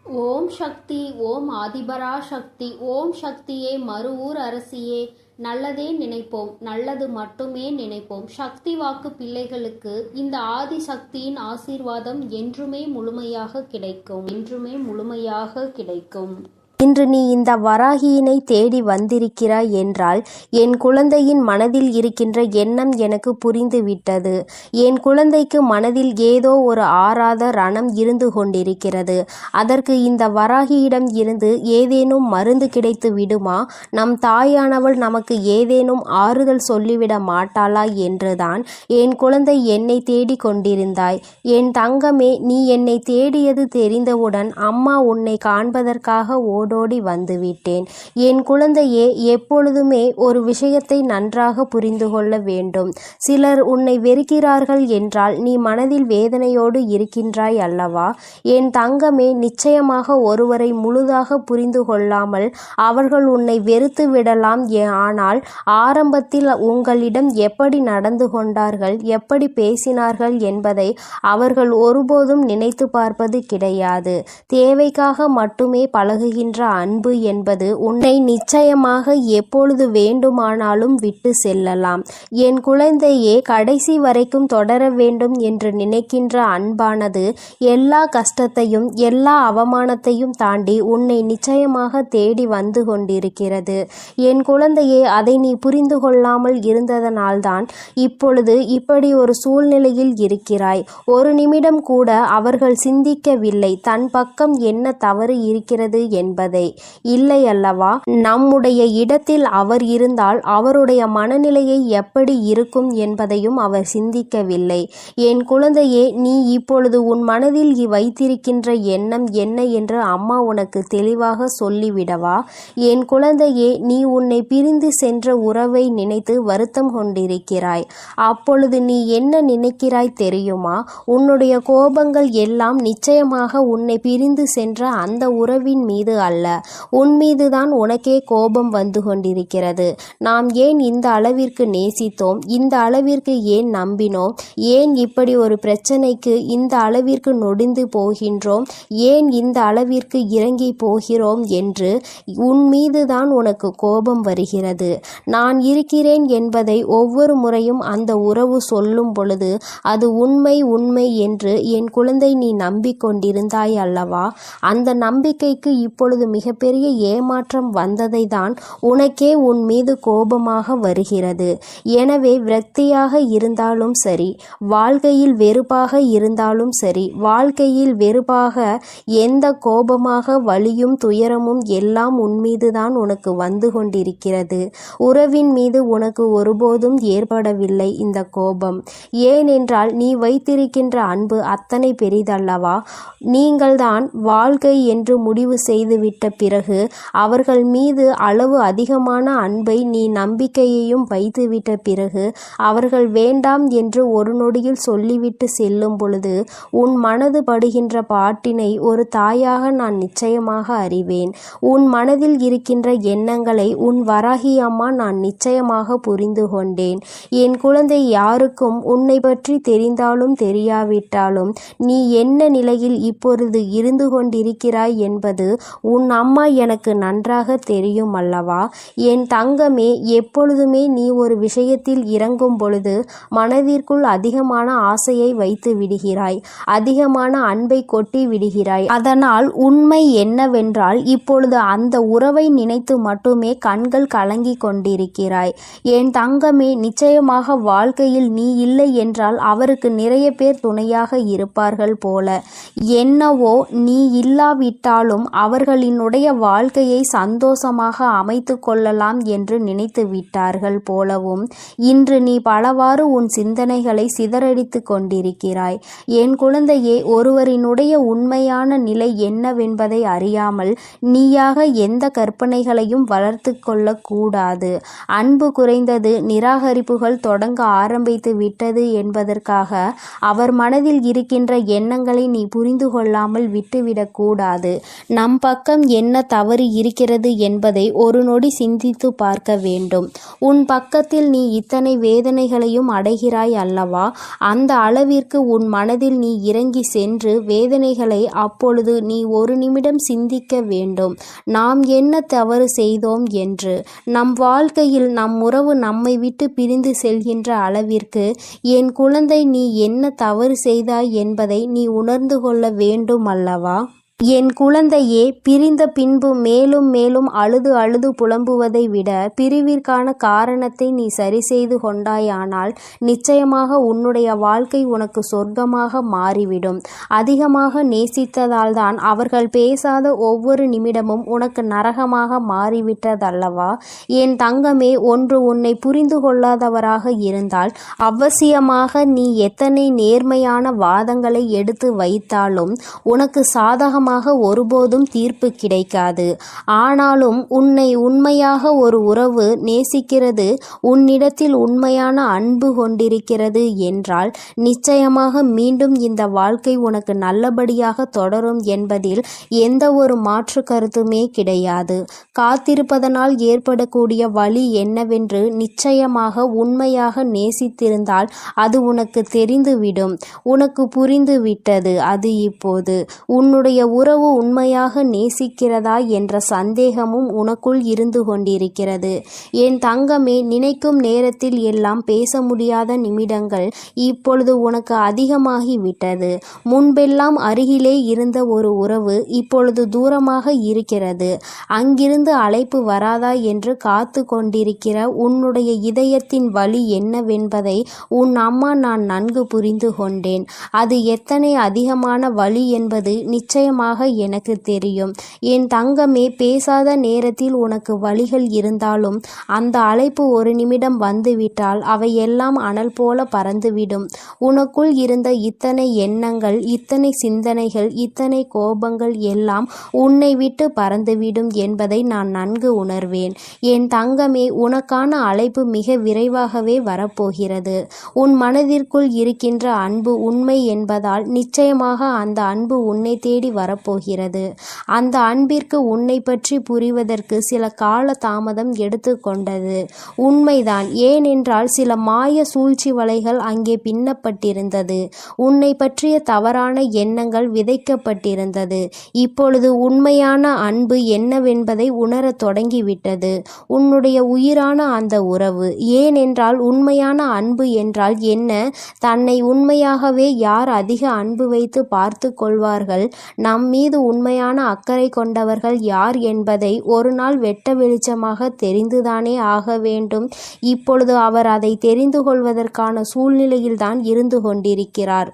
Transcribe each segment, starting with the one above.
ஓம் சக்தி. ஓம் ஆதிபரா சக்தி. ஓம் சக்தியே, மறுவூர் அரசியே, நல்லதே நினைப்போம், நல்லது மட்டுமே நினைப்போம். சக்தி வாக்கு பிள்ளைகளுக்கு இந்த ஆதி சக்தியின் ஆசீர்வாதம் என்றுமே முழுமையாக கிடைக்கும், என்றுமே முழுமையாக கிடைக்கும். இன்று நீ இந்த வராகியினை தேடி வந்திருக்கிறாய் என்றால் என் குழந்தையின் மனதில் இருக்கின்ற எண்ணம் எனக்கு புரிந்துவிட்டது. என் குழந்தைக்கு மனதில் ஏதோ ஒரு ஆறாத ரணம் இருந்து கொண்டிருக்கிறது. அதற்கு இந்த வராகியிடம் இருந்து ஏதேனும் மருந்து கிடைத்து விடுமா? நம் தாயானவள் நமக்கு ஏதேனும் ஆறுதல் சொல்லிவிட மாட்டாளா என்றுதான் என் குழந்தை என்னை தேடி கொண்டிருந்தாய். என் தங்கமே, நீ என்னை தேடியது தெரிந்தவுடன் அம்மா உன்னை காண்பதற்காக ஓடோடி வந்துவிட்டேன். என் குழந்தையே, எப்பொழுதுமே ஒரு விஷயத்தை நன்றாக புரிந்து கொள்ள வேண்டும். சிலர் உன்னை வெறுக்கிறார்கள் என்றால் நீ மனதில் வேதனையோடு இருக்கின்றாய் அல்லவா? என் தங்கமே, நிச்சயமாக ஒருவரை முழுதாக புரிந்து கொள்ளாமல் அவர்கள் உன்னை வெறுத்து விடலாம். ஆனால் ஆரம்பத்தில் உங்களிடம் எப்படி நடந்து கொண்டார்கள், எப்படி பேசினார்கள் என்பதை அவர்கள் ஒருபோதும் நினைத்து பார்ப்பது கிடையாது. தேவைக்காக மட்டுமே பழகுகின்ற அன்பு என்பது உன்னை நிச்சயமாக எப்பொழுது வேண்டுமானாலும் விட்டு செல்லலாம். என் குழந்தையே, கடைசி வரைக்கும் தொடர வேண்டும் என்று நினைக்கின்ற அன்பானது எல்லா கஷ்டத்தையும் எல்லா அவமானத்தையும் தாண்டி உன்னை நிச்சயமாக தேடி வந்து கொண்டிருக்கிறது. என் குழந்தையே, அதை நீ புரிந்து கொள்ளாமல் இருந்ததனால்தான் இப்பொழுது இப்படி ஒரு சூழ்நிலையில் இருக்கிறாய். ஒரு நிமிடம் கூட அவர்கள் சிந்திக்கவில்லை தன் பக்கம் என்ன தவறு இருக்கிறது என்பதை. இல்லை அல்லவா? நம்முடைய இடத்தில் அவர் இருந்தால் அவருடைய மனநிலையை எப்படி இருக்கும் என்பதையும் அவர் சிந்திக்கவில்லை. என் குழந்தையே, நீ இப்பொழுது உன் மனதில் வைத்திருக்கின்ற எண்ணம் என்ன என்று அம்மா உனக்கு தெளிவாக சொல்லிவிடவா? என் குழந்தையே, நீ உன்னை பிரிந்து சென்ற உறவை நினைத்து வருத்தம் கொண்டிருக்கிறாய். அப்பொழுது நீ என்ன நினைக்கிறாய் தெரியுமா? உன்னுடைய கோபங்கள் எல்லாம் நிச்சயமாக உன்னை பிரிந்து சென்ற அந்த உறவின் மீது அல்ல, உன் மீதுதான் உனக்கே கோபம் வந்து கொண்டிருக்கிறது. நாம் ஏன் இந்த அளவிற்கு நேசித்தோம், இந்த அளவிற்கு ஏன் நம்பினோம், ஏன் இப்படி ஒரு பிரச்சனைக்கு இந்த அளவிற்கு நொடிந்து போகின்றோம், ஏன் இந்த அளவிற்கு இறங்கி போகிறோம் என்று உன் மீதுதான் உனக்கு கோபம் வருகிறது. நான் இருக்கிறேன் என்பதை ஒவ்வொரு முறையும் அந்த உறவு சொல்லும் பொழுது அது உண்மை உண்மை என்று என் குழந்தை நீ நம்பிக்கொண்டிருந்தாய் அல்லவா? அந்த நம்பிக்கைக்கு இப்பொழுது மிகப்பெரிய ஏமாற்றம் வந்ததை தான் உனக்கே உன் மீது கோபமாக வருகிறது. எனவே விரக்தியாக இருந்தாலும் சரி, வாழ்க்கையில் வெறுப்பாக இருந்தாலும் சரி, வாழ்க்கையில் வெறுப்பாக எந்த கோபமாக வலியும் துயரமும் எல்லாம் உன் மீதுதான் உனக்கு வந்து கொண்டிருக்கிறது. உறவின் மீது உனக்கு ஒருபோதும் ஏற்படவில்லை இந்த கோபம். ஏனென்றால் நீ வைத்திருக்கின்ற அன்பு அத்தனை பெரிதல்லவா? நீங்கள்தான் வாழ்க்கை என்று முடிவு செய்துவிட்ட பிறகு அவர்கள் மீது அளவு அதிகமான அன்பை நீ நம்பிக்கையையும் வைத்துவிட்ட பிறகு அவர்கள் வேண்டாம் என்று ஒரு நொடியில் சொல்லிவிட்டு செல்லும் பொழுது உன் மனது படுகின்ற பாட்டினை ஒரு தாயாக நான் நிச்சயமாக அறிவேன். உன் மனதில் இருக்கின்ற எண்ணங்களை உன் வராகி அம்மா நான் நிச்சயமாக புரிந்து கொண்டேன். என் குழந்தை, யாருக்கும் உன்னை பற்றி தெரிந்தாலும் தெரியாவிட்டாலும் நீ என்ன நிலையில் இப்பொழுது இருந்து கொண்டிருக்கிறாய் என்பது உன் அம்மா எனக்கு நன்றாக தெரியும் அல்லவா? என் தங்கமே, எப்பொழுதுமே நீ ஒரு விஷயத்தில் இறங்கும் பொழுது மனதிற்குள் அதிகமான ஆசையை வைத்து விடுகிறாய், அதிகமான அன்பை கொட்டி விடுகிறாய். அதனால் உண்மை என்னவென்றால் இப்பொழுது அந்த உறவை நினைத்து மட்டுமே கண்கள் கலங்கி கொண்டிருக்கிறாய். என் தங்கமே, நிச்சயமாக வாழ்க்கையில் நீ இல்லை என்றால் அவருக்கு நிறைய பேர் துணையாக இருப்பார்கள் போல. என்னவோ நீ இல்லாவிட்டாலும் அவர்களினுடைய வாழ்க்கையை சந்தோஷமாக அமைத்து கொள்ளலாம் என்று நினைத்து விட்டார்கள் போலவும் இன்று நீ பலவாறு உன் சிந்தனைகளை சிதறடித்து கொண்டிருக்கிறாய். என் குழந்தையே, ஒருவரினுடைய உண்மையான நிலை என்னவென்பதை அறியாமல் நீயாக எந்த கற்பனைகளையும் வளர்த்து கொள்ளக்கூடாது. அன்பு குறைந்தது, நிராகரிப்புகள் தொடங்க ஆரம்பித்து விட்டது என்பதற்காக அவர் மனதில் இருக்கின்ற எண்ணங்களை நீ புரிந்து கொள்ளாமல் விட்டுவிடக்கூடாது. நம் பக்கம் என்னிடம் என்ன தவறு இருக்கிறது என்பதை ஒரு நொடி சிந்தித்து பார்க்க வேண்டும். உன் பக்கத்தில் நீ இத்தனை வேதனைகளையும் அடைகிறாய் அல்லவா? அந்த அளவிற்கு உன் மனதில் நீ இறங்கி சென்று வேதனைகளை அப்பொழுது நீ ஒரு நிமிடம் சிந்திக்க வேண்டும். நாம் என்ன தவறு செய்தோம் என்று. நம் வாழ்க்கையில் நம் உறவு நம்மை விட்டு பிரிந்து செல்கின்ற அளவிற்கு என் குழந்தை நீ என்ன தவறு செய்தாய் என்பதை நீ உணர்ந்து கொள்ள வேண்டும் அல்லவா? என் குழந்தையே, பிரிந்த பின்பு மேலும் மேலும் அழுது அழுது புலம்புவதை விட பிரிவிற்கான காரணத்தை நீ சரி செய்து கொண்டாயானால் நிச்சயமாக உன்னுடைய வாழ்க்கை உனக்கு சொர்க்கமாக மாறிவிடும். அதிகமாக நேசித்ததால் தான் அவர்கள் பேசாத ஒவ்வொரு நிமிடமும் உனக்கு நரகமாக மாறிவிட்டதல்லவா? என் தங்கமே, ஒன்று உன்னை புரிந்து கொள்ளாதவராக இருந்தால் அவசியமாக நீ எத்தனை நேர்மையான வாதங்களை எடுத்து வைத்தாலும் உனக்கு சாதகமாக ஒருபோதும் தீர்ப்பு கிடைக்காது. ஆனாலும் உன்னை உண்மையாக ஒரு உறவு நேசிக்கிறது, உன்னிடத்தில் உண்மையான அன்பு கொண்டிருக்கிறது என்றால் நிச்சயமாக மீண்டும் இந்த வாழ்க்கை உனக்கு நல்லபடியாக தொடரும் என்பதில் எந்த ஒரு மாற்று கருத்துமே கிடையாது. காத்திருப்பதனால் ஏற்படக்கூடிய வலி என்னவென்று நிச்சயமாக உண்மையாக நேசித்திருந்தால் அது உனக்கு தெரிந்துவிடும். உனக்கு புரிந்து விட்டது. அது இப்போது உன்னுடைய உறவு உண்மையாக நேசிக்கிறதா என்ற சந்தேகமும் உனக்குள் இருந்து கொண்டிருக்கிறது. என் தங்கமே, நினைக்கும் நேரத்தில் எல்லாம் பேச முடியாத நிமிடங்கள் இப்பொழுது உனக்கு அதிகமாகிவிட்டது. முன்பெல்லாம் அருகிலே இருந்த ஒரு உறவு இப்பொழுது தூரமாக இருக்கிறது. அங்கிருந்து அழைப்பு வராதா என்று காத்து கொண்டிருக்கிற உன்னுடைய இதயத்தின் வலி என்னவென்பதை உன் அம்மா நான் நன்கு புரிந்து கொண்டேன். அது எத்தனை அதிகமான வலி என்பது நிச்சயமாக எனக்கு தெரியும். என் தங்கமே, பேசாத நேரத்தில் உனக்கு வலிகள் இருந்தாலும் அந்த அழைப்பு ஒரு நிமிடம் வந்துவிட்டால் அவையெல்லாம் அனல் போல பறந்துவிடும். உனக்குள் இருந்த இத்தனை எண்ணங்கள், இத்தனை சிந்தனைகள், இத்தனை கோபங்கள் எல்லாம் உன்னை விட்டு பறந்துவிடும் என்பதை நான் நன்கு உணர்வேன். என் தங்கமே, உனக்கான அழைப்பு மிக விரைவாகவே வரப்போகிறது. உன் மனதிற்குள் இருக்கின்ற அன்பு உண்மை என்பதால் நிச்சயமாக அந்த அன்பு உன்னை தேடி வரப்போகிறது. அந்த அன்பிற்கு உன்னை பற்றி புரிவதற்கு சில கால தாமதம் எடுத்துக்கொண்டது. உண்மைதான். ஏனென்றால் சில மாய சூழ்ச்சி வலைகள் அங்கே பின்னப்பட்டிருந்தது. உன்னை பற்றிய தவறான எண்ணங்கள் விதைக்கப்பட்டிருந்தது. இப்பொழுது உண்மையான அன்பு என்னவென்பதை உணரத் தொடங்கிவிட்டது. உன்னுடைய உயிரான அந்த உறவு. ஏனென்றால் உண்மையான அன்பு என்றால் என்ன? தன்னை உண்மையாகவே யார் அதிக அன்பு வைத்து பார்த்து கொள்வார்கள், நம் மீது உண்மையான அக்கறை கொண்டவர்கள் யார் என்பதை ஒரு நாள் வெட்ட வெளிச்சமாக தெரிந்துதானே ஆக வேண்டும். இப்பொழுது அவர் அதை தெரிந்து கொள்வதற்கான சூழ்நிலையில்தான் இருந்து கொண்டிருக்கிறார்.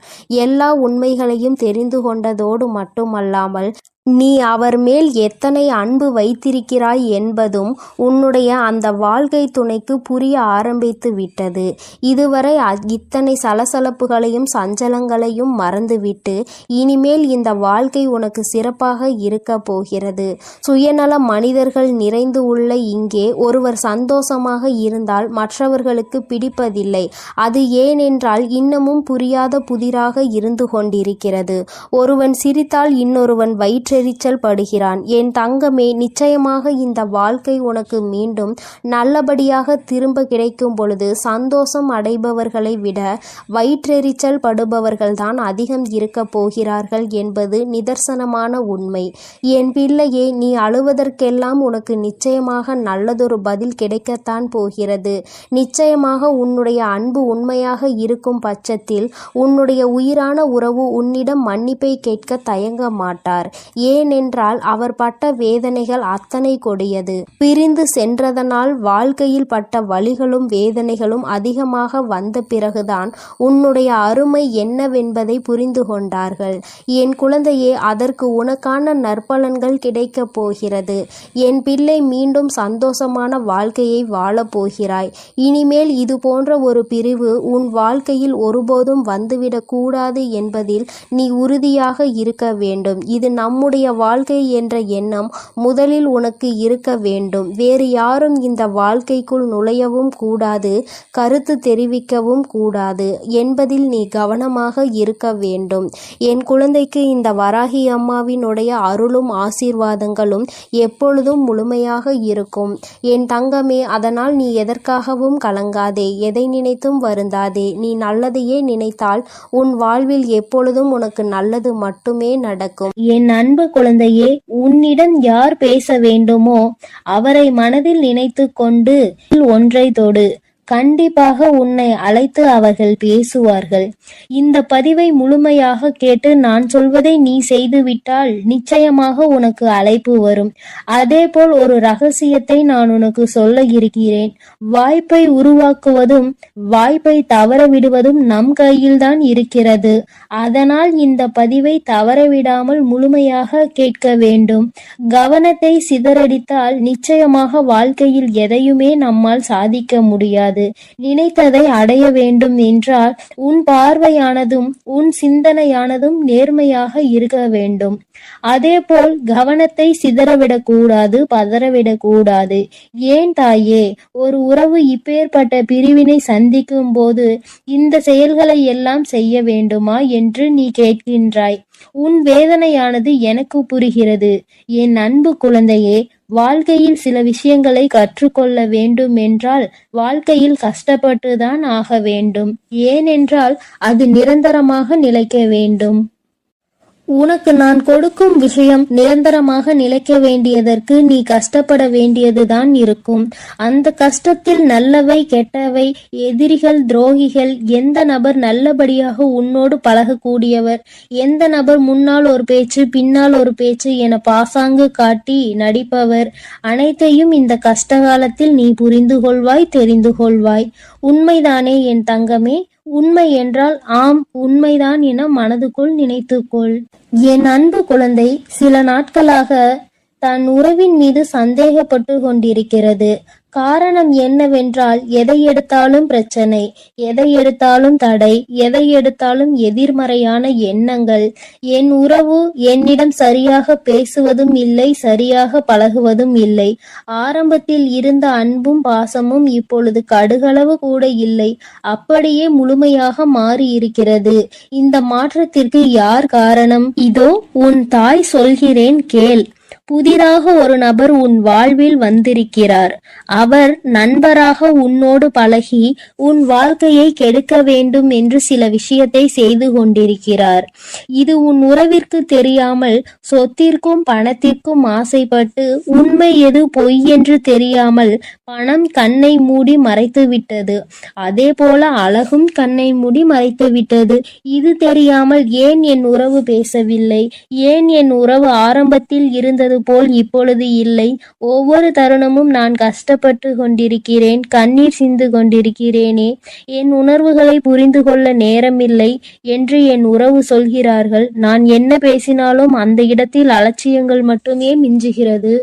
எல்லா உண்மைகளையும் தெரிந்து கொண்டதோடு மட்டுமல்லாமல் நீ அவர் மேல் எத்தனை அன்பு வைத்திருக்கிறாய் என்பதும் உன்னுடைய அந்த வாழ்க்கை துணைக்கு புரிய ஆரம்பித்து விட்டது. இதுவரை இத்தனை சலசலப்புகளையும் சஞ்சலங்களையும் மறந்துவிட்டு இனிமேல் இந்த வாழ்க்கை உனக்கு சிறப்பாக இருக்க போகிறது. சுயநல மனிதர்கள் நிறைந்து உள்ள இங்கே ஒருவர் சந்தோஷமாக இருந்தால் மற்றவர்களுக்கு பிடிப்பதில்லை. அது ஏனென்றால் இன்னமும் புரியாத புதிராக இருந்து கொண்டிருக்கிறது. ஒருவன் சிரித்தால் இன்னொருவன் வயிற்றெரிச்சல் படுகிறான். என் தங்கமே, நிச்சயமாக இந்த வாழ்க்கை உனக்கு மீண்டும் நல்லபடியாக திரும்ப கிடைக்கும் பொழுது சந்தோஷம் அடைபவர்களை விட வயிற்றெரிச்சல் படுபவர்கள்தான் அதிகம் இருக்க போகிறார்கள் என்பது நிதர்சனமான உண்மை. என் பிள்ளையே, நீ அழுவதற்கெல்லாம் உனக்கு நிச்சயமாக நல்லதொரு பதில் கிடைக்கத்தான் போகிறது. நிச்சயமாக உன்னுடைய அன்பு உண்மையாக இருக்கும் பட்சத்தில் உன்னுடைய உயிரான உறவு உன்னிடம் மன்னிப்பை கேட்க தயங்க மாட்டார். ஏனென்றால் அவர் பட்ட வேதனைகள் அத்தனை கொடியது. பிரிந்து சென்றதனால் வாழ்க்கையில் பட்ட வலிகளும் வேதனைகளும் அதிகமாக வந்த பிறகுதான் உன்னுடைய அருமை என்னவென்பதை புரிந்து கொண்டார்கள். என் குழந்தையே, அதற்கு உனக்கான நற்பலன்கள் கிடைக்கப் போகிறது. என் பிள்ளை, மீண்டும் சந்தோஷமான வாழ்க்கையை வாழப் போகிறாய். இனிமேல் இது போன்ற ஒரு பிரிவு உன் வாழ்க்கையில் ஒருபோதும் வந்துவிடக் கூடாது என்பதில் நீ உறுதியாக இருக்க வேண்டும். இது நம்முடைய என்னுடைய வாழ்க்கை என்ற எண்ணம் முதலில் உனக்கு இருக்க வேண்டும். வேறு யாரும் இந்த வாழ்க்கைக்குள் நுழையவும் கூடாது, கருத்து தெரிவிக்கவும் கூடாது என்பதில் நீ கவனமாக இருக்க வேண்டும். என் குழந்தைக்கு இந்த வராகி அம்மாவினுடைய அருளும் ஆசீர்வாதங்களும் எப்பொழுதும் முழுமையாக இருக்கும். என் தங்கமே, அதனால் நீ எதற்காகவும் கலங்காதே, எதை நினைத்தும் வருந்தாதே. நீ நல்லதையே நினைத்தால் உன் வாழ்வில் எப்பொழுதும் உனக்கு நல்லது மட்டுமே நடக்கும். என் அன்பு குழந்தையே, உன்னிடம் யார் பேச வேண்டுமோ அவரை மனதில் நினைத்து கொண்டு ஒன்றை தொடு. கண்டிப்பாக உன்னை அழைத்து அவர்கள் பேசுவார்கள். இந்த பதிவை முழுமையாக கேட்டு நான் சொல்வதை நீ செய்துவிட்டால் நிச்சயமாக உனக்கு அழைப்பு வரும். அதேபோல் ஒரு ரகசியத்தை நான் உனக்கு சொல்ல இருக்கிறேன். வாய்ப்பை உருவாக்குவதும் வாய்ப்பை தவற விடுவதும் நம் கையில்தான் இருக்கிறது. அதனால் இந்த பதிவை தவறவிடாமல் முழுமையாக கேட்க வேண்டும். கவனத்தை சிதறடித்தால் நிச்சயமாக வாழ்க்கையில் எதையுமே நம்மால் சாதிக்க முடியாது. நினைத்ததை அடைய வேண்டும் என்றால் உன் பார்வையானதும் உன் சிந்தனையானதும் நேர்மையாக இருக்க வேண்டும். அதேபோல் கவனத்தை சிதறவிடக் கூடாது, பதறவிடக் கூடாது. ஏன் தாயே, ஒரு உறவு இப்பேற்பட்ட பிரிவினை சந்திக்கும் போது இந்த செயல்களை எல்லாம் செய்ய வேண்டுமா என்று நீ கேட்கின்றாய். உன் வேதனையானது எனக்கு புரிகிறது. என் அன்பு குழந்தையே, வாழ்க்கையில் சில விஷயங்களை கற்றுக்கொள்ள வேண்டும் என்றால் வாழ்க்கையில் கஷ்டப்பட்டுதான் ஆக வேண்டும். ஏனென்றால் அது நிரந்தரமாக நிலைக்க வேண்டும். உனக்கு நான் கொடுக்கும் விஷயம் நிரந்தரமாக நிலைக்க வேண்டியதற்கு நீ கஷ்டப்பட வேண்டியதுதான் இருக்கும். அந்த கஷ்டத்தில் நல்லவை கெட்டவை, எதிரிகள் துரோகிகள், எந்த நபர் நல்லபடியாக உன்னோடு பழகக்கூடியவர், எந்த நபர் முன்னால் ஒரு பேச்சு பின்னால் ஒரு பேச்சு என பாசாங்கு காட்டி நடிப்பவர், அனைத்தையும் இந்த கஷ்டகாலத்தில் நீ புரிந்து கொள்வாய், தெரிந்து கொள்வாய். உண்மைதானே என் தங்கமே? உண்மை என்றால் ஆம், உண்மைதான் என மனதுக்குள் நினைத்துக்கொள். என் அன்பு குழந்தை சில நாட்களாக தன் உறவின் மீது சந்தேகப்பட்டு கொண்டிருக்கிறது. காரணம் என்னவென்றால் எதை எடுத்தாலும் பிரச்சனை, எதை எடுத்தாலும் தடை, எதை எடுத்தாலும் எதிர்மறையான எண்ணங்கள். என் உறவு என்னிடம் சரியாக பேசுவதும் இல்லை, சரியாக பழகுவதும் இல்லை. ஆரம்பத்தில் இருந்த அன்பும் பாசமும் இப்பொழுது கடுகளவு கூட இல்லை, அப்படியே முழுமையாக மாறி இருக்கிறது. இந்த மாற்றத்திற்கு யார் காரணம்? இதோ உன் தாய் சொல்கிறேன் கேள். புதிதாக ஒரு நபர் உன் வாழ்வில் வந்திருக்கிறார். அவர் நண்பராக உன்னோடு பழகி உன் வாழ்க்கையை கெடுக்க வேண்டும் என்று சில விஷயத்தை செய்து கொண்டிருக்கிறார். இது உன் உறவிற்கு தெரியாமல் சொத்திற்கும் பணத்திற்கும் ஆசைப்பட்டு உண்மை எது பொய் என்று தெரியாமல் பணம் கண்ணை மூடி மறைத்து விட்டது. அதே போல அழகும் கண்ணை மூடி மறைத்து விட்டது. இது தெரியாமல் ஏன் என் உறவு பேசவில்லை, ஏன் என் உறவு ஆரம்பத்தில் இருந்தது போல் இப்பொழுது இல்லை, ஒவ்வொரு தருணமும் நான் கஷ்டப்பட்டு கொண்டிருக்கிறேன், கண்ணீர் சிந்து கொண்டிருக்கிறேனே, என் உணர்வுகளை புரிந்து கொள்ள நேரமில்லை என்று என் உறவு சொல்கிறார்கள். நான் என்ன பேசினாலும் அந்த இடத்தில் அலட்சியங்கள் மட்டுமே மிஞ்சுகிறது.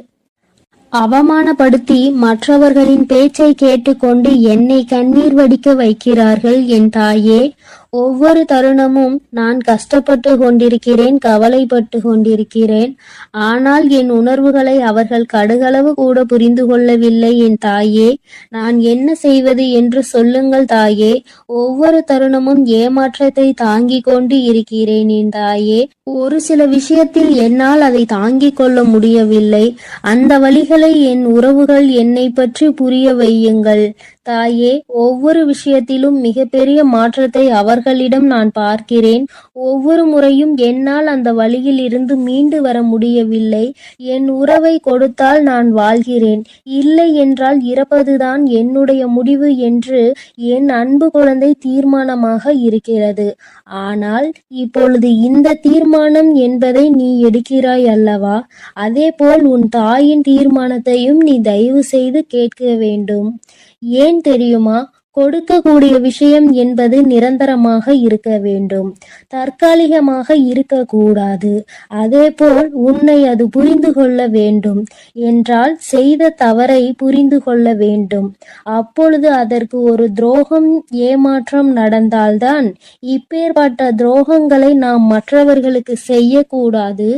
அவமானப்படுத்தி மற்றவர்களின் பேச்சை கேட்டுக்கொண்டு என்னை கண்ணீர் வடிக்க வைக்கிறார்கள். என் தாயே, ஒவ்வொரு தருணமும் நான் கஷ்டப்பட்டு கொண்டிருக்கிறேன், கவலைப்பட்டு கொண்டிருக்கிறேன். ஆனால் என் உணர்வுகளை அவர்கள் கடுகளவு கூட புரிந்து கொள்ளவில்லை. என் தாயே, நான் என்ன செய்வது என்று சொல்லுங்கள் தாயே. ஒவ்வொரு தருணமும் ஏமாற்றத்தை தாங்கிக் கொண்டு இருக்கிறேன் என் தாயே. ஒரு சில விஷயத்தில் என்னால் அதை தாங்கிக் கொள்ள முடியவில்லை. அந்த வழிகளை என் உறவுகள் என்னை பற்றி புரிய வையுங்கள் தாயே. ஒவ்வொரு விஷயத்திலும் மிகப்பெரிய மாற்றத்தை அவர்களிடம் நான் பார்க்கிறேன். ஒவ்வொரு முறையும் என்னால் அந்த வழியில் இருந்து மீண்டு வர முடியவில்லை. என் உறவை கொடுத்தால் நான் வாழ்கிறேன், இல்லை என்றால் இறப்பதுதான் என்னுடைய முடிவு என்று என் அன்பு குழந்தை தீர்மானமாக இருக்கிறது. ஆனால் இப்பொழுது இந்த தீர்மானம் என்பதை நீ எடுக்கிறாய் அல்லவா? அதேபோல் உன் தாயின் தீர்மானத்தையும் நீ தயவு செய்து கேட்க வேண்டும். ஏன் தெரியுமா? கொடுக்கக்கூடிய விஷயம் என்பது நிரந்தரமாக இருக்க வேண்டும், தற்காலிகமாக இருக்கக்கூடாது. அதேபோல் உன்னை அது புரிந்து கொள்ள வேண்டும் என்றால் செய்த தவறை புரிந்து கொள்ள வேண்டும். அப்பொழுது அதற்கு ஒரு துரோகம், ஏமாற்றம் நடந்தால்தான் இப்பேற்பட்ட துரோகங்களை நாம் மற்றவர்களுக்கு செய்யக்கூடாது,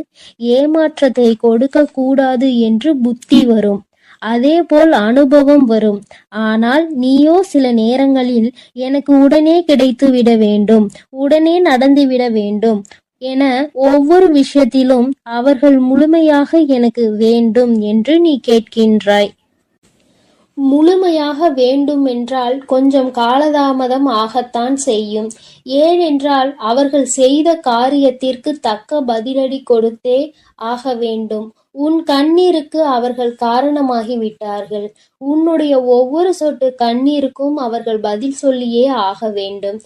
ஏமாற்றத்தை கொடுக்க கூடாது என்று புத்தி வரும். அதேபோல் அனுபவம் வரும். ஆனால் நீயோ சில நேரங்களில் எனக்கு உடனே கிடைத்து விட வேண்டும், உடனே நடந்துவிட வேண்டும் என ஒவ்வொரு விஷயத்திலும் அவர்கள் முழுமையாக எனக்கு வேண்டும் என்று நீ கேட்கின்றாய். முழுமையாக வேண்டும் என்றால் கொஞ்சம் காலதாமதம் ஆகத்தான் செய்யும். ஏனென்றால் அவர்கள் செய்த காரியத்திற்கு தக்க பதிலடி கொடுத்தே ஆக வேண்டும். உன் கண்ணீருக்கு அவர்கள் காரணமாகி விட்டார்கள். உன்னுடைய ஒவ்வொரு சொட்டு கண்ணீருக்கும் அவர்கள் பதில் சொல்லியே ஆக வேண்டும்.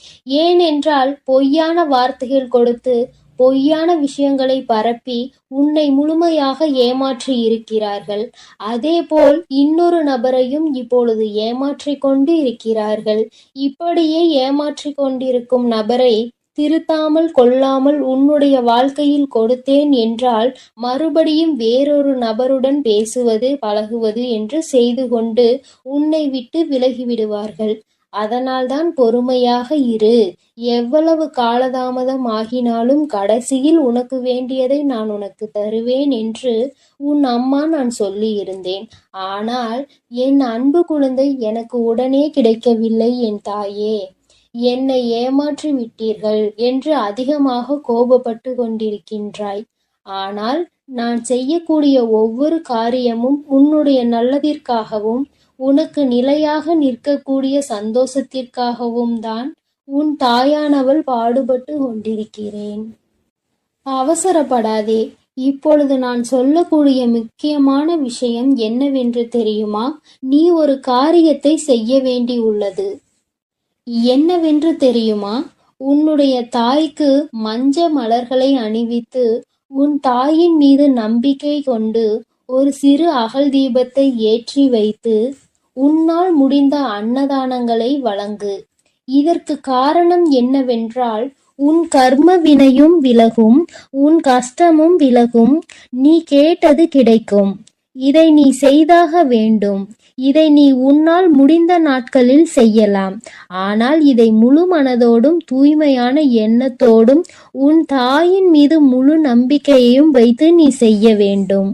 ஏனென்றால் பொய்யான வார்த்தைகள் கொடுத்து பொய்யான விஷயங்களை பரப்பி உன்னை முழுமையாக ஏமாற்றி இருக்கிறார்கள். அதேபோல் இன்னொரு நபரையும் இப்பொழுது ஏமாற்றிக் கொண்டு இருக்கிறார்கள். இப்படியே ஏமாற்றிக் கொண்டிருக்கும் நபரை திருத்தாமல் கொள்ளாமல் உன்னுடைய வாழ்க்கையில் கொடுத்தேன் என்றால் மறுபடியும் வேறொரு நபருடன் பேசுவது, பழகுவது என்று செய்து கொண்டு உன்னை விட்டு விலகிவிடுவார்கள். அதனால்தான் பொறுமையாக இரு. எவ்வளவு காலதாமதம் ஆகினாலும் கடைசியில் உனக்கு வேண்டியதை நான் உனக்கு தருவேன் என்று உன் அம்மா நான் சொல்லி இருந்தேன். ஆனால் என் அன்பு குழந்தை, எனக்கு உடனே கிடைக்கவில்லை என் தாயே. என்னை ஏமாற்றி விட்டீர்கள் என்று அதிகமாக கோபப்பட்டு கொண்டிருக்கின்றாய். ஆனால் நான் செய்யக்கூடிய ஒவ்வொரு காரியமும் உன்னுடைய நல்லதிற்காகவும் உனக்கு நிலையாக நிற்கக்கூடிய சந்தோஷத்திற்காகவும் தான் உன் தாயானவள் பாடுபட்டு கொண்டிருக்கிறேன். அவசரப்படாதே. இப்பொழுது நான் சொல்லக்கூடிய முக்கியமான விஷயம் என்னவென்று தெரியுமா? நீ ஒரு காரியத்தை செய்ய வேண்டி உள்ளது. என்னவென்று தெரியுமா? உன்னுடைய தாய்க்கு மஞ்ச மலர்களை அணிவித்து உன் தாயின் மீது நம்பிக்கை கொண்டு ஒரு சிறு அகல் தீபத்தை ஏற்றி வைத்து உன்னால் முடிந்த அன்னதானங்களை வழங்கு. இதற்கு காரணம் என்னவென்றால் உன் கர்ம வினையும் விலகும், உன் கஷ்டமும் விலகும், நீ கேட்டது கிடைக்கும். இதை நீ செய்தாக வேண்டும். இதை நீ உன்னால் முடிந்த நாட்களில் செய்யலாம். ஆனால் இதை முழு மனதோடும் தூய்மையான எண்ணத்தோடும் உன் தாயின் மீது முழு நம்பிக்கையையும் வைத்து நீ செய்ய வேண்டும்.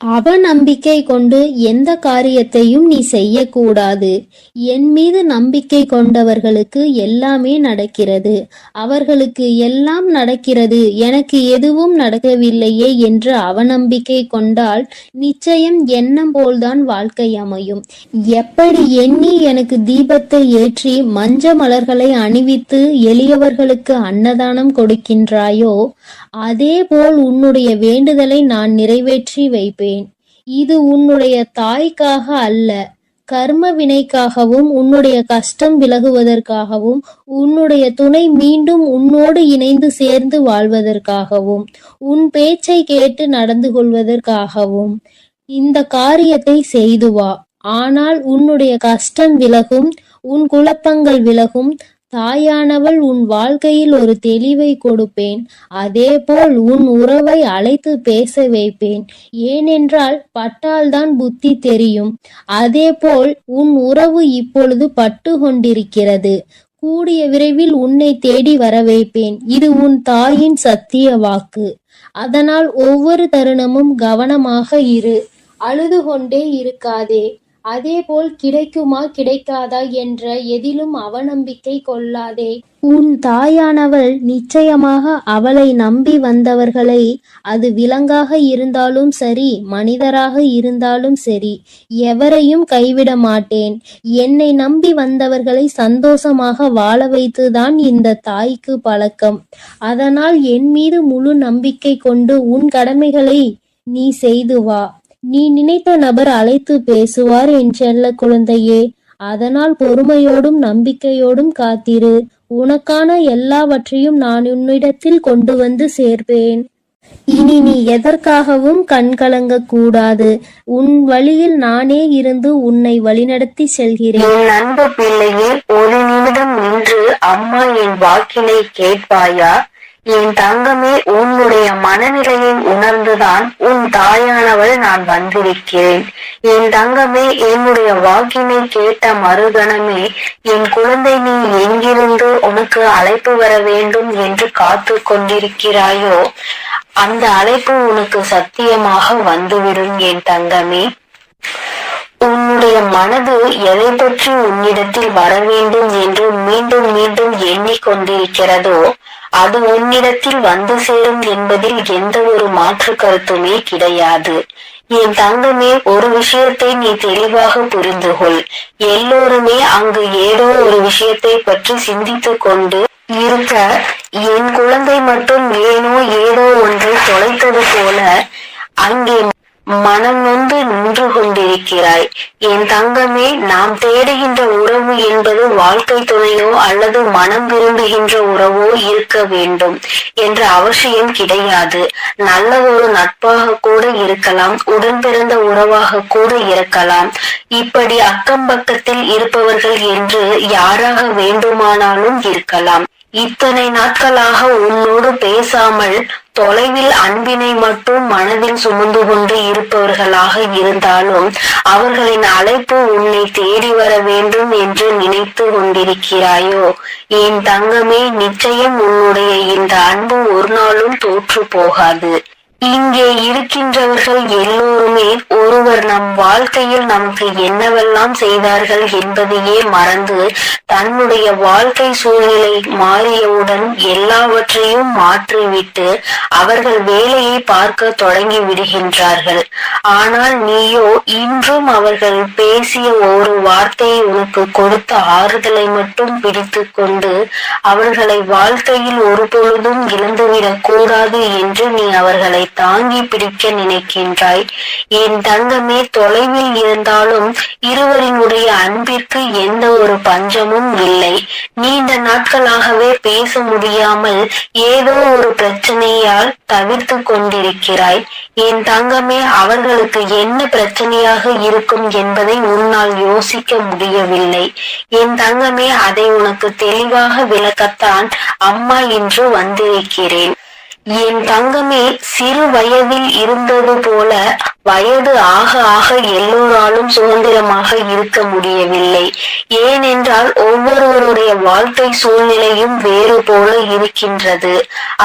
அவநம்பிக்கை கொண்டு எந்த காரியத்தையும் நீ செய்யக்கூடாது. என் மீது நம்பிக்கை கொண்டவர்களுக்கு எல்லாமே நடக்கிறது. அவர்களுக்கு எல்லாம் நடக்கிறது, எனக்கு எதுவும் நடக்கவில்லையே என்று அவநம்பிக்கை கொண்டால் நிச்சயம் எண்ணம் போல்தான் வாழ்க்கை அமையும். எப்படி எண்ணி எனக்கு தீபத்தை ஏற்றி மஞ்ச மலர்களை அணிவித்து எளியவர்களுக்கு அன்னதானம் கொடுக்கின்றாயோ அதேபோல் உன்னுடைய வேண்டுதலை நான் நிறைவேற்றி வைப்பேன். இது உன்னுடைய தாய்க்காக அல்ல, கர்ம வினைக்காகவும் உன்னுடைய கஷ்டம் விலகுவதற்காகவும் உன்னுடைய துணை மீண்டும் உன்னோடு இணைந்து சேர்ந்து வாழ்வதற்காகவும் உன் பேச்சை கேட்டு நடந்து கொள்வதற்காகவும் இந்த காரியத்தை செய்து வா. ஆனால் உன்னுடைய கஷ்டம் விலகும், உன் குழப்பங்கள் விலகும். தாயானவள் உன் வாழ்க்கையில் ஒரு தெளிவை கொடுப்பேன். அதேபோல் உன் உறவை அழைத்து பேச வைப்பேன். ஏனென்றால் பட்டால்தான் புத்தி தெரியும். அதேபோல் உன் உறவு இப்பொழுது பட்டு கொண்டிருக்கிறது. கூடிய விரைவில் உன்னை தேடி வர வைப்பேன். இது உன் தாயின் சத்திய வாக்கு. அதனால் ஒவ்வொரு தருணமும் கவனமாக இரு. அழுது கொண்டே இருக்காதே. அதேபோல் கிடைக்குமா கிடைக்காதா என்ற எதிலும் அவநம்பிக்கை கொள்ளாதே. உன் தாயானவள் நிச்சயமாக அவளை நம்பி வந்தவர்களை, அது விலங்காக இருந்தாலும் சரி, மனிதராக இருந்தாலும் சரி, எவரையும் கைவிட மாட்டேன். என்னை நம்பி வந்தவர்களை சந்தோஷமாக வாழ வைத்துதான் இந்த தாய்க்கு பழக்கம். அதனால் என் மீது முழு நம்பிக்கை கொண்டு உன் கடமைகளை நீ செய்து வா. நீ நினைத்த நபர் அழைத்து பேசுவார் என் செல்ல குழந்தையே. அதனால் பொறுமையோடும் நம்பிக்கையோடும் காத்திரு. உனக்கான எல்லாவற்றையும் நான் உன்னிடத்தில் கொண்டு வந்து சேர்ப்பேன். இனி நீ எதற்காகவும் கண்கலங்க கூடாது. உன் வழியில் நானே இருந்து உன்னை வழிநடத்தி செல்கிறேன். என் அன்பு பிள்ளையே, ஒரு நிமிடம் நின்று அம்மா என் வாக்கினை கேட்பாயா? என் தங்கமே, உன்னுடைய மனநிலையை உணர்ந்துதான் உன் தாயானவள் நான் வந்திருக்கிறேன். என் தங்கமே, என்னுடைய வாக்கினை கேட்ட மறுகணமே, என் குழந்தை, நீ எங்கிருந்து உனக்கு அழைப்பு வர வேண்டும் என்று காத்து கொண்டிருக்கிறாயோ அந்த அழைப்பு உனக்கு சத்தியமாக வந்துவிடும் என் தங்கமே. உன்னுடைய மனது எதை பற்றி உன்னிடத்தில் வர வேண்டும் என்று மீண்டும் மீண்டும் எண்ணிக்கொண்டிருக்கிறதோ அது உன்னிடத்தில் வந்து சேரும் என்பதில் எந்த ஒரு மாற்று கருத்துமே கிடையாது. என் தங்கமே, ஒரு விஷயத்தை நீ தெளிவாக புரிந்து கொள். எல்லோருமே அங்கு ஏதோ ஒரு விஷயத்தை பற்றி சிந்தித்துக் கொண்டு இருக்க, என் குழந்தை மட்டும் ஏனோ ஏதோ ஒன்றை தொலைத்தது போல அங்கே மனம் நொந்து நின்று கொண்டிருக்கிறாய். என் தங்கமே, நாம் தேடுகின்ற உறவு என்பது வாழ்க்கை துணையோ அல்லது மனம் விரும்புகின்ற உறவோ இருக்க வேண்டும் என்ற அவசியம் கிடையாது. நல்ல ஒரு நட்பாக கூட இருக்கலாம், உடன் பிறந்த உறவாக கூட இருக்கலாம். இப்படி அக்கம் பக்கத்தில் இருப்பவர்கள் என்று யாராக வேண்டுமானாலும் இருக்கலாம். இத்தனை நாட்களாக உன்னோடு பேசாமல் தொலைவில் அன்பினை மட்டும் மனதில் சுமந்து கொண்டு இருப்பவர்களாக இருந்தாலும் அவர்களின் அழைப்பு உன்னை தேடி வர வேண்டும் என்று நினைத்து கொண்டிருக்கிறாயோ? என் தங்கமே, நிச்சயம் உன்னுடைய இந்த அன்பு ஒரு நாளும் தோற்று போகாது. இங்கே இருக்கின்றவர்கள் எல்லோருமே ஒருவர் நம் வாழ்க்கையில் நமக்கு என்னவெல்லாம் செய்தார்கள் என்பதையே மறந்து தன்னுடைய வாழ்க்கை சூழ்நிலை மாறியவுடன் எல்லாவற்றையும் மாற்றிவிட்டு அவர்கள் வேலையை பார்க்க தொடங்கி விடுகின்றார்கள். ஆனால் நீயோ இன்னும் அவர்கள் பேசிய ஒரு வார்த்தையை உனக்கு கொடுத்த ஆறுதலை மட்டும் பிடித்து கொண்டு அவர்களை வாழ்க்கையில் ஒரு பொழுதும் இழந்துவிடக் கூடாது என்று நீ அவர்களை தாங்கி பிடிக்க நினைக்கின்றாய். என் தங்கமே, தொலைவில் இருந்தாலும் இருவரினுடைய அன்பிற்கு எந்த ஒரு பஞ்சமும் இல்லை. நீண்ட நாட்களாகவே பேச முடியாமல் ஏதோ ஒரு பிரச்சனையால் தவிர்த்து கொண்டிருக்கிறாய். என் தங்கமே, அவர்களுக்கு என்ன பிரச்சனையாக இருக்கும் என்பதை உன்னால் யோசிக்க முடியவில்லை. என் தங்கமே, அதை உனக்கு தெளிவாக விளக்கத்தான் அம்மா இன்று வந்திருக்கிறேன். என் தங்கமே, சிறு வயதில் இருந்தது போல வயது ஆக ஆக எல்லோராலும் சுதந்திரமாக இருக்க முடியவில்லை. ஏனென்றால் ஒவ்வொருவருடைய வாழ்க்கை சூழ்நிலையும் வேறு போல இருக்கின்றது.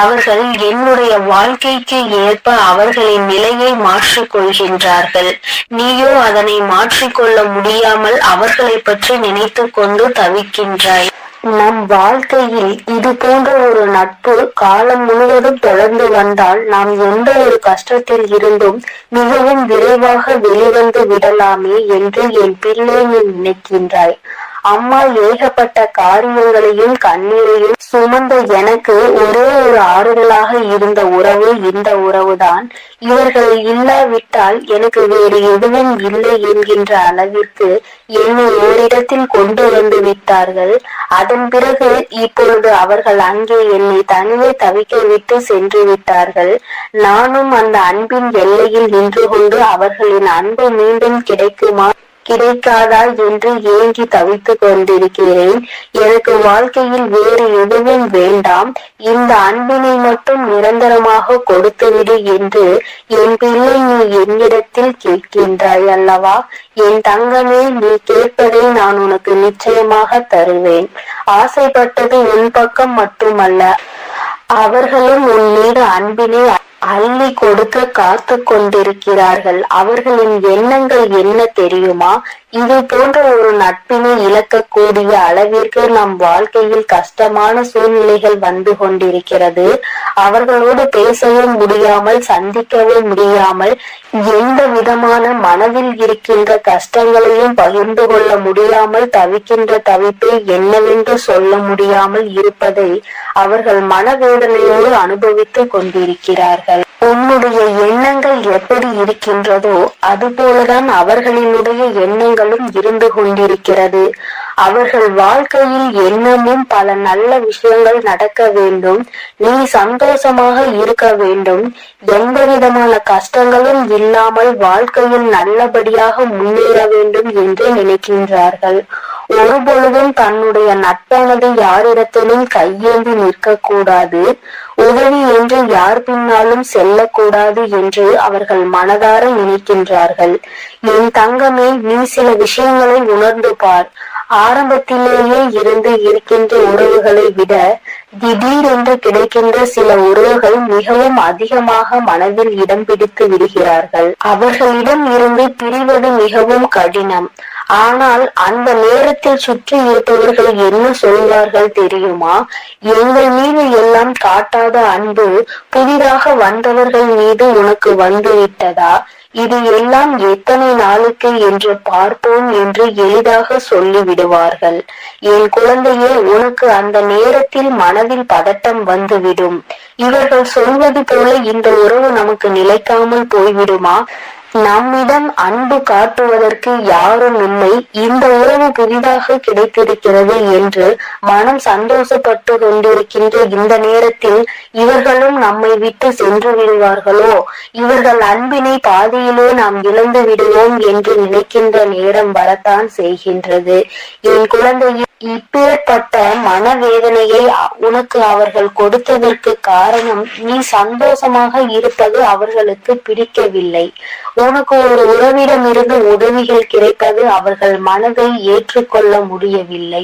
அவர்கள் என்னுடைய வாழ்க்கைக்கு ஏற்ப அவர்களின் நிலையை மாற்றிக் கொள்கின்றார்கள். நீயோ அதனை மாற்றிக்கொள்ள முடியாமல் அவர்களை பற்றி நினைத்து கொண்டு தவிக்கின்றாய். நம் வாழ்க்கையில் இது போன்ற ஒரு நட்பு காலம் முழுவதும் தொடர்ந்து வந்தால் நாம் எந்த ஒரு கஷ்டத்தில் இருந்தும் மிகவும் விரைவாக வெளிவந்து விடலாமே என்று என் பிள்ளை நீ நினைக்கின்றாய். அம்மா ஏகப்பட்ட காரியங்களையும் கண்ணீரையும் சுமந்த எனக்கு ஒரே ஒரு ஆறுதலாக இருந்த உறவு இந்த உறவுதான். இவர்கள் இல்லாவிட்டால் எனக்கு வேறு எதுவும் இல்லை என்கின்ற அளவிற்கு என்னை ஓரிடத்தில் கொண்டு வந்து விட்டார்கள். அதன் பிறகு இப்பொழுது அவர்கள் அங்கே என்னை தனியே தவிக்க விட்டு சென்று விட்டார்கள். நானும் அந்த அன்பின் எல்லையில் நின்று கொண்டு அவர்களின் அன்பு மீண்டும் கிடைக்காதா என்று ஏங்கி தவித்துக் கொண்டிருக்கிறேன். எனக்கு வாழ்க்கையில் வேறு எதுவும் வேண்டாம், இந்த அன்பினை மட்டும் நிரந்தரமாக கொடுத்துவிடு என்று என் பிள்ளை நீ என்னிடத்தில் கேட்கின்றாய் அல்லவா? என் தங்கமே, நீ கேட்பதை நான் உனக்கு நிச்சயமாக தருவேன். ஆசைப்பட்டது உன் பக்கம் மட்டுமல்ல, அவர்களும் உன் மீது அன்பினை அள்ளி கொடுக்க காத்து கொண்டிருக்கிறார்கள். அவர்களின் எண்ணங்கள் என்ன தெரியுமா? இது போன்ற ஒரு நட்பினை இழக்கக்கூடிய அளவிற்கு நம் வாழ்க்கையில் கஷ்டமான சூழ்நிலைகள் வந்து கொண்டிருக்கிறது. அவர்களோடு பேசவும் முடியாமல் சந்திக்கவும் முடியாமல் எந்த விதமான மனதில் இருக்கின்ற கஷ்டங்களையும் பகிர்ந்து கொள்ள முடியாமல் தவிக்கின்ற தவிப்பை என்னவென்று சொல்ல முடியாமல் இருப்பதை அவர்கள் மனவேதனையோடு அனுபவித்துக் கொண்டிருக்கிறார்கள். உன்னுடைய எண்ணங்கள் எப்படி இருக்கின்றதோ அதுபோலதான் அவர்களினுடைய எண்ணங்களும் இருந்து கொண்டிருக்கிறது. அவர்கள் வாழ்க்கையில் எண்ணமும் பல நல்ல விஷயங்கள் நடக்க வேண்டும், நீ சந்தோஷமாக இருக்க வேண்டும், எந்த விதமான கஷ்டங்களும் இல்லாமல் வாழ்க்கையில் நல்லபடியாக முன்னேற வேண்டும் என்று நினைக்கின்றார்கள். ஒருபொழுதும் தன்னுடைய நட்பானது யாரிடத்திலும் கையேந்தி நிற்க கூடாது, உதவி என்று யார் பின்னாலும் செல்லக்கூடாது என்று அவர்கள் மனதார நினைக்கின்றார்கள். என் தங்கமே, நீ சில விஷயங்களை உணர்ந்து பார். ஆரம்பத்திலேயே இருந்து இருக்கின்ற உறவுகளை விட திடீரென்று கிடைக்கின்ற சில உறவுகள் மிகவும் அதிகமாக மனதில் இடம் பிடித்து விடுகிறார்கள். அவர்களிடம் இருந்து பிரிவது மிகவும் கடினம். ஆனால் அந்த நேரத்தில் சுற்றி இருப்பவர்கள் என்ன சொல்வார்கள் தெரியுமா? எங்கள் மீது எல்லாம் காட்டாத அன்பு புதிதாக வந்தவர்கள் மீது உனக்கு வந்து விட்டதா? இது எல்லாம் எத்தனை நாளுக்கு என்று பார்ப்போம் என்று எளிதாக சொல்லி விடுவார்கள். என் குழந்தையே, உனக்கு அந்த நேரத்தில் மனதில் பதட்டம் வந்துவிடும். இவர்கள் சொல்வது போல இந்த உறவு நமக்கு நிலைக்காமல் போய்விடுமா? நம்மிடம் அன்பு காட்டுவதற்கு யாரும் இல்லை, இந்த உறவு புதிதாக கிடைத்திருக்கிறது என்று மனம் சந்தோஷப்பட்டு கொண்டிருக்கின்ற இந்த நேரத்தில் இவர்களும் நம்மை விட்டு சென்று விடுவார்களோ, இவர்கள் அன்பினை பாதியிலே நாம் இழந்து விடுவோம் என்று நினைக்கின்ற நேரம் வரத்தான் செய்கின்றது. என் குழந்தையை, இப்பேற்பட்ட மனவேதனையை உனக்கு அவர்கள் கொடுத்ததற்கு காரணம் நீ சந்தோஷமாக இருப்பது அவர்களுக்கு பிடிக்கவில்லை. உனக்கு ஒரு உறவிடம் இருந்து உதவிகள் கிடைப்பது அவர்கள் மனதை ஏற்றுக்கொள்ள முடியவில்லை.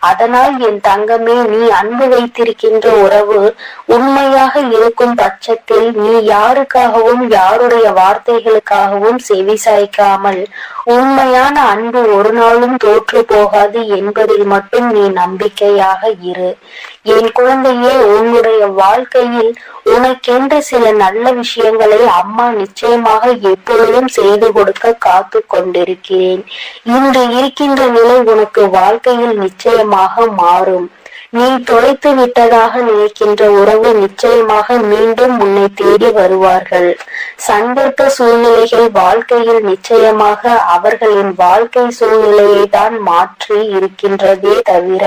அதனால் என் தங்கமே, நீ அன்பு வைத்திருக்கின்ற உறவு உண்மையாக இருக்கும் பட்சத்தில் நீ யாருக்காகவும் யாருடைய வார்த்தைகளுக்காகவும் செவிசாய்க்காமல் உண்மையான அன்பு ஒரு நாளும் தோற்று போகாது என்பதில் மட்டும் நீ நம்பிக்கையாக இரு. என் குழந்தையே, உன்னுடைய வாழ்க்கையில் உனக்கென்று சில நல்ல விஷயங்களை அம்மா நிச்சயமாக எப்பொழுதும் செய்து கொடுக்க காத்து கொண்டிருக்கிறேன். இன்று இருக்கின்ற நிலை உனக்கு வாழ்க்கையில் நிச்சயமாக மாறும். நீ தொலைத்து விட்டதாக நினைக்கின்ற உறவு நிச்சயமாக மீண்டும் உன்னை தேடி வருவார்கள். சந்தர்ப்ப சூழ்நிலைகள் வாழ்க்கையில் நிச்சயமாக அவர்களின் வாழ்க்கை சூழ்நிலையை தான் மாற்றி இருக்கின்றதே தவிர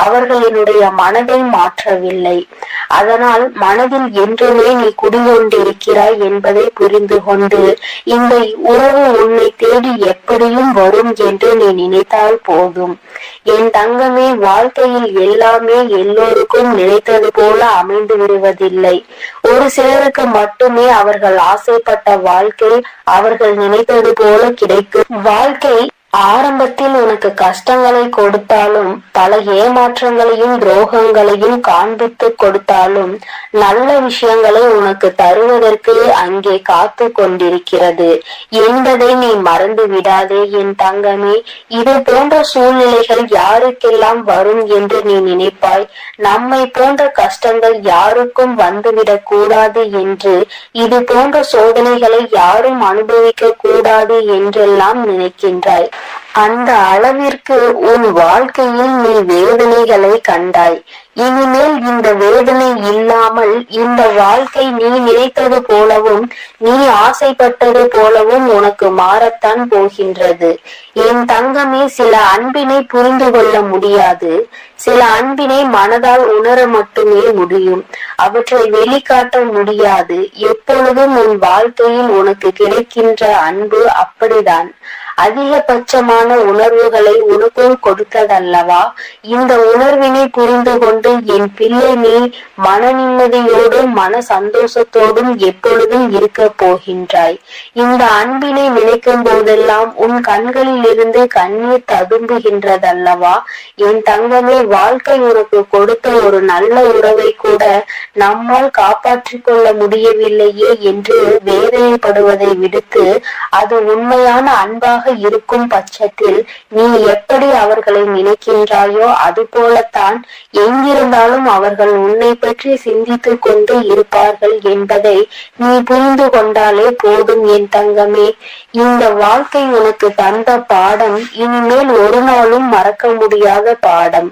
அவர்களினுடைய மனதை மாற்றவில்லை. அதனால் மனதில் என்றுமே நீ குடிகொண்டிருக்கிறாய் என்பதை புரிந்து கொண்டு இந்த உறவு உன்னை தேடி எப்படியும் வரும் என்று நீ நினைத்தால் போதும். என் தங்கமே, வாழ்க்கையில் எல்லாமே எல்லோருக்கும் நினைத்தது போல அமைந்து விடுவதில்லை. ஒரு சிலருக்கு மட்டுமே அவர்கள் ஆசைப்பட்ட வாழ்க்கை அவர்கள் நினைத்தது போல கிடைக்கும். வாழ்க்கை ஆரம்பத்தில் உனக்கு கஷ்டங்களை கொடுத்தாலும் பல ஏமாற்றங்களையும் துரோகங்களையும் காண்பித்து கொடுத்தாலும் நல்ல விஷயங்களை உனக்கு தருவதற்கு அங்கே காத்து கொண்டிருக்கிறது என்பதை நீ மறந்து விடாதே என் தங்கமே. இது போன்ற சூழ்நிலைகள் யாருக்கெல்லாம் வரும் என்று நீ நினைப்பாய்? நம்மை போன்ற கஷ்டங்கள் யாருக்கும் வந்துவிடக் கூடாது என்று, இது போன்ற சோதனைகளை யாரும் அனுபவிக்க கூடாது என்றெல்லாம் நினைக்கின்றாய். அந்த அளவிற்கு உன் வாழ்க்கையில் நீ வேதனைகளை கண்டாய். இனிமேல் இந்த வேதனை இல்லாமல் இந்த வாழ்க்கை நீ நினைத்தது போலவும் நீ ஆசைப்பட்டது போலவும் உனக்கு மாறத்தான் போகின்றது. என் தங்கமே, சில அன்பினை புரிந்து கொள்ள முடியாது. சில அன்பினை மனதால் உணர மட்டுமே முடியும். அவற்றை வெளிக்காட்ட முடியாது. எப்பொழுதும் உன் வாழ்க்கையில் உனக்கு கிடைக்கின்ற அன்பு அப்படிதான். அதிகபட்சமான உணர்வுகளை உனக்கும் கொடுத்ததல்லவா? இந்த உணர்வினை புரிந்து கொண்டு என் பிள்ளை நீ மன நிம்மதியோடும் மன சந்தோஷத்தோடும் எப்பொழுதும் இருக்க போகின்றாய். இந்த அன்பினை நினைக்கும் போதெல்லாம் உன் கண்களில் இருந்து கண்ணீர் ததும்புகின்றதல்லவா? என் தங்கமே, வாழ்க்கை உனக்கு கொடுத்த ஒரு நல்ல உறவை கூட நம்மால் காப்பாற்றிக் கொள்ள முடியவில்லையே என்று வேதனைப்படுவதை விடுத்து, அது உண்மையான அன்பாக இருக்கும் பட்சத்தில் நீ எப்படி அவர்களை நினைக்கின்றாயோ அது போலத்தான் எங்கிருந்தாலும் அவர்கள் உன்னை பற்றி சிந்தித்துக் கொண்டு இருப்பார்கள் என்பதை நீ புரிந்து கொண்டாலே போதும் என் தங்கமே. இந்த வாழ்க்கை உனக்கு தந்த பாடம் இனிமேல் ஒரு நாளும் மறக்க முடியாத பாடம்.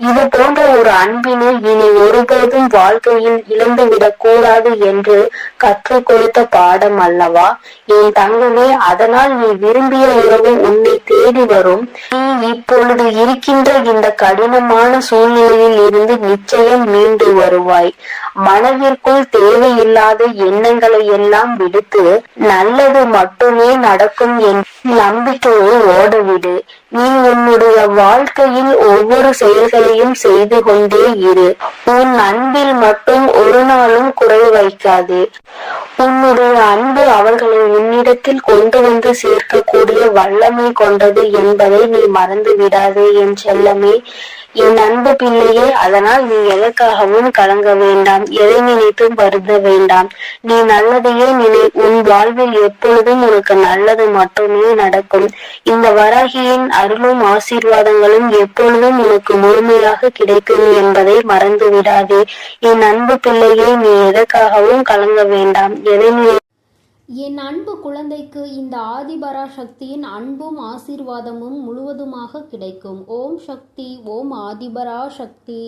இது போன்ற ஒரு அன்பினை இனி ஒருபோதும் வாழ்க்கையில் இழந்துவிடக் கூடாது என்று கற்றுக் கொடுத்த பாடம் அல்லவா என் தங்கமே. அதனால் நீ விரும்பிய உறவு உன்னை தேடி வரும். நீ இப்பொழுது இருக்கின்ற இந்த கடினமான சூழ்நிலையில் இருந்து நிச்சயம் மீண்டு வருவாய். மனதிற்குள் தேவையில்லாத எண்ணங்களை எல்லாம் விடுத்து நல்லது மட்டுமே நடக்கும் என் நம்பிக்கையை ஓடவிடு. நீ உன்னுடைய வாழ்க்கையில் ஒவ்வொரு செயல்களையும் செய்து கொண்டே இரு. உன் அன்பில் மட்டும் ஒரு நாளும் குறை வைக்காதே. உன்னுடைய அன்பு அவர்களை உன்னிடத்தில் கொண்டு வந்து சேர்க்கக்கூடிய வல்லமை கொண்டது என்பதை நீ மறந்து விடாதே என் செல்லமே, என் அன்பு பிள்ளையே. அதனால் நீ எதற்காகவும் கலங்க வேண்டாம், எதை நினைத்தும் வருந்த வேண்டாம். நீ நல்லதையே நினை. உன் வாழ்வில் எப்பொழுதும் உனக்கு நல்லது மட்டுமே நடக்கும். இந்த வராகியின் அருளும் ஆசீர்வாதங்களும் எப்பொழுதும் உனக்கு முழுமையாக கிடைக்கும் என்பதை மறந்து விடாதே என் அன்பு பிள்ளையே. நீ எதற்காகவும் கலங்க வேண்டாம், எதை என் அன்பு குழந்தைக்கு இந்த ஆதிபராசக்தியின் அன்பும் ஆசீர்வாதமும் முழுவதுமாக கிடைக்கும். ஓம் சக்தி, ஓம் ஆதிபராசக்தி.